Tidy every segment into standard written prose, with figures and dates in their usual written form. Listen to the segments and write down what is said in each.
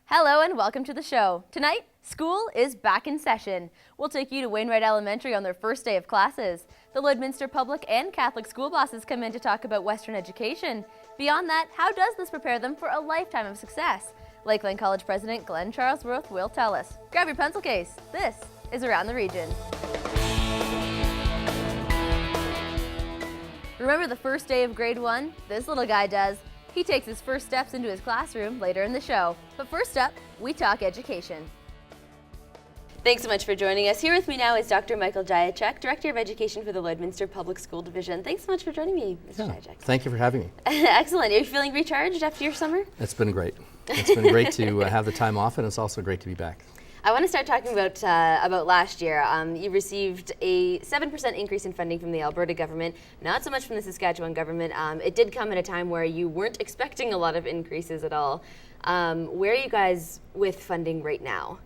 Hello and welcome to the show. Tonight, school is back in session. We'll take you to Wainwright Elementary on their first day of classes. The Lloydminster public and Catholic school bosses come in to talk about Western education. Beyond that, how does this prepare them for a lifetime of success? Lakeland College President Glenn Charlesworth will tell us. Grab your pencil case. This is Around the Region. Remember the first day of grade 1? This little guy does. He takes his first steps into his classroom later in the show. But first up, we talk education. Thanks so much for joining us. Here with me now is Dr. Micheal Diachuk, Director of Education for the Lloydminster Public School Division. Thanks so much for joining me, Mr. Diachuk. Thank you for having me. Excellent. Are you feeling recharged after your summer? It's been great. It's been great to have the time off, and it's also great to be back. I want to start talking about last year. You received a 7% increase in funding from the Alberta government, not so much from the Saskatchewan government. It did come at a time where you weren't expecting a lot of increases at all. Where are you guys with funding right now?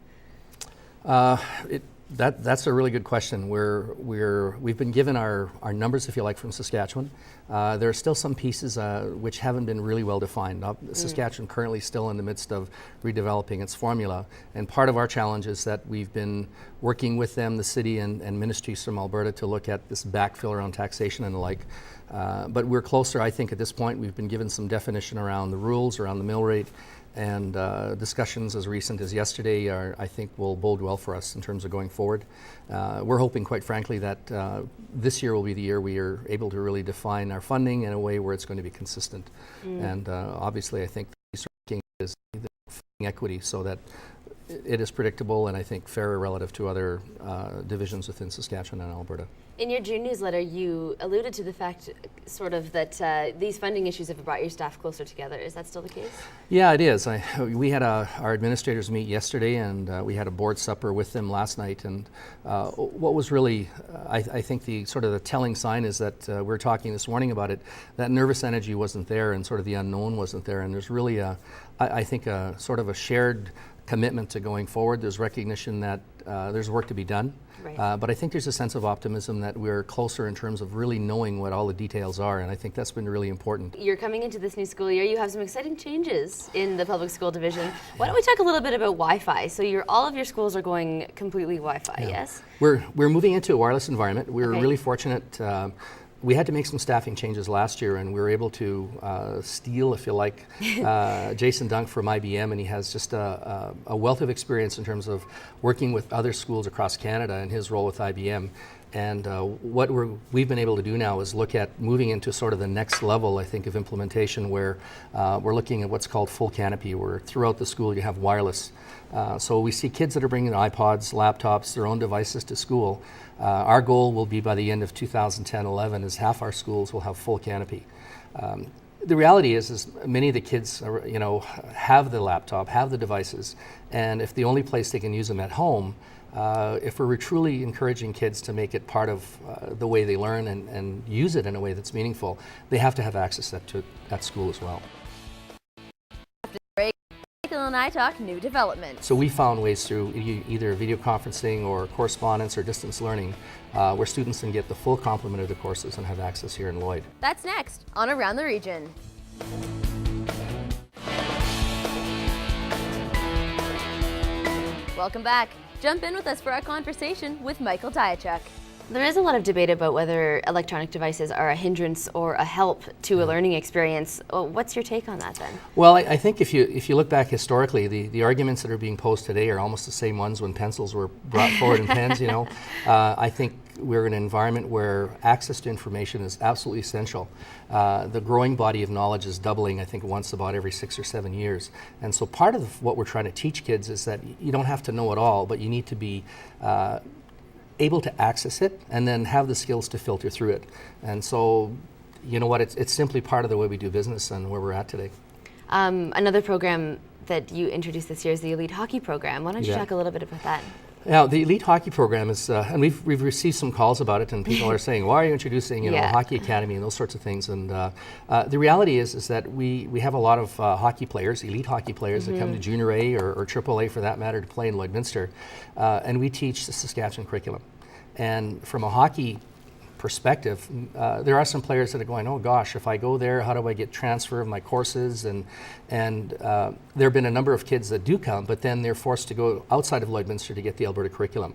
That's a really good question. We've been given our numbers, if you like, from Saskatchewan. There are still some pieces which haven't been really well defined. Saskatchewan currently still in the midst of redeveloping its formula, and part of our challenge is that we've been working with them, the city and ministries from Alberta, to look at this backfill around taxation and the like. But we're closer, I think, at this point. We've been given some definition around the rules, around the mill rate, and discussions as recent as yesterday I think will bode well for us in terms of going forward. We're hoping, quite frankly, that this year will be the year we are able to really define our funding in a way where it's going to be consistent. And obviously I think the key is the funding equity, so that it is predictable and I think fairer relative to other divisions within Saskatchewan and Alberta. In your June newsletter, you alluded to the fact that these funding issues have brought your staff closer together. Is that still the case? Yeah, it is. We had our administrators meet yesterday, and we had a board supper with them last night. And what was really, I think, the telling sign is that we were talking this morning about it, that nervous energy wasn't there and sort of the unknown wasn't there. And there's really, I think, a shared commitment to going forward. There's recognition that there's work to be done. Right. But I think there's a sense of optimism that we're closer in terms of really knowing what all the details are, and I think that's been really important. You're coming into this new school year. You have some exciting changes in the public school division. Why don't we talk a little bit about Wi-Fi? So all of your schools are going completely Wi-Fi, yes? We're moving into a wireless environment. We're really fortunate. We had to make some staffing changes last year, and we were able to steal, if you like, Jason Dunk from IBM, and he has just a wealth of experience in terms of working with other schools across Canada and his role with IBM. And what we've been able to do now is look at moving into the next level, I think, of implementation, where we're looking at what's called full canopy, where throughout the school you have wireless. So we see kids that are bringing iPods, laptops, their own devices to school. Our goal will be by the end of 2010-11 is half our schools will have full canopy. The reality is many of the kids have the laptop, have the devices, and if the only place they can use them at home, if we're truly encouraging kids to make it part of the way they learn and use it in a way that's meaningful, they have to have access to at school as well. Micheal and I talk new development. So we found ways through either video conferencing or correspondence or distance learning where students can get the full complement of the courses and have access here in Lloyd. That's next on Around the Region. Welcome back. Jump in with us for our conversation with Micheal Diachuk. There is a lot of debate about whether electronic devices are a hindrance or a help to a learning experience. What's your take on that then? Well, I think if you look back historically, the arguments that are being posed today are almost the same ones when pencils were brought forward and pens. I think we're in an environment where access to information is absolutely essential. The growing body of knowledge is doubling, I think, once about every 6 or 7 years. And so part of what we're trying to teach kids is that you don't have to know it all, but you need to be able to access it and then have the skills to filter through it. And so, you know what, it's simply part of the way we do business and where we're at today. Another program that you introduced this year is the Elite Hockey Program. Why don't you talk a little bit about that? Now, the Elite Hockey Program is, and we've received some calls about it, and people are saying, why are you introducing a hockey academy and those sorts of things? And the reality is that we have a lot of hockey players, elite hockey players that come to Junior A or Triple A for that matter to play in Lloydminster, and we teach the Saskatchewan curriculum. And from a hockey perspective, there are some players that are going, oh gosh, if I go there, how do I get transfer of my courses? And there have been a number of kids that do come, but then they're forced to go outside of Lloydminster to get the Alberta curriculum.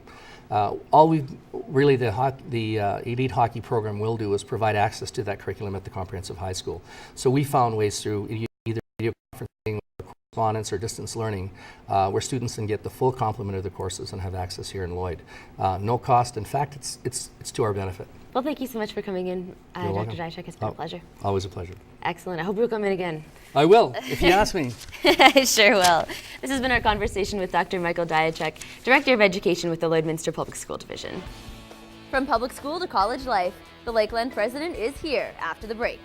All we really, the elite hockey program will do is provide access to that curriculum at the comprehensive high school. So we found ways through either video conferencing, correspondence, or distance learning, where students can get the full complement of the courses and have access here in Lloyd. No cost. In fact, it's to our benefit. Well, thank you so much for coming in, Dr. welcome. Diachuk. It's been a pleasure. Always a pleasure. Excellent. I hope you'll come in again. I will, if you ask me. I sure will. This has been our conversation with Dr. Micheal Diachuk, Director of Education with the Lloydminster Public School Division. From public school to college life, the Lakeland president is here after the break.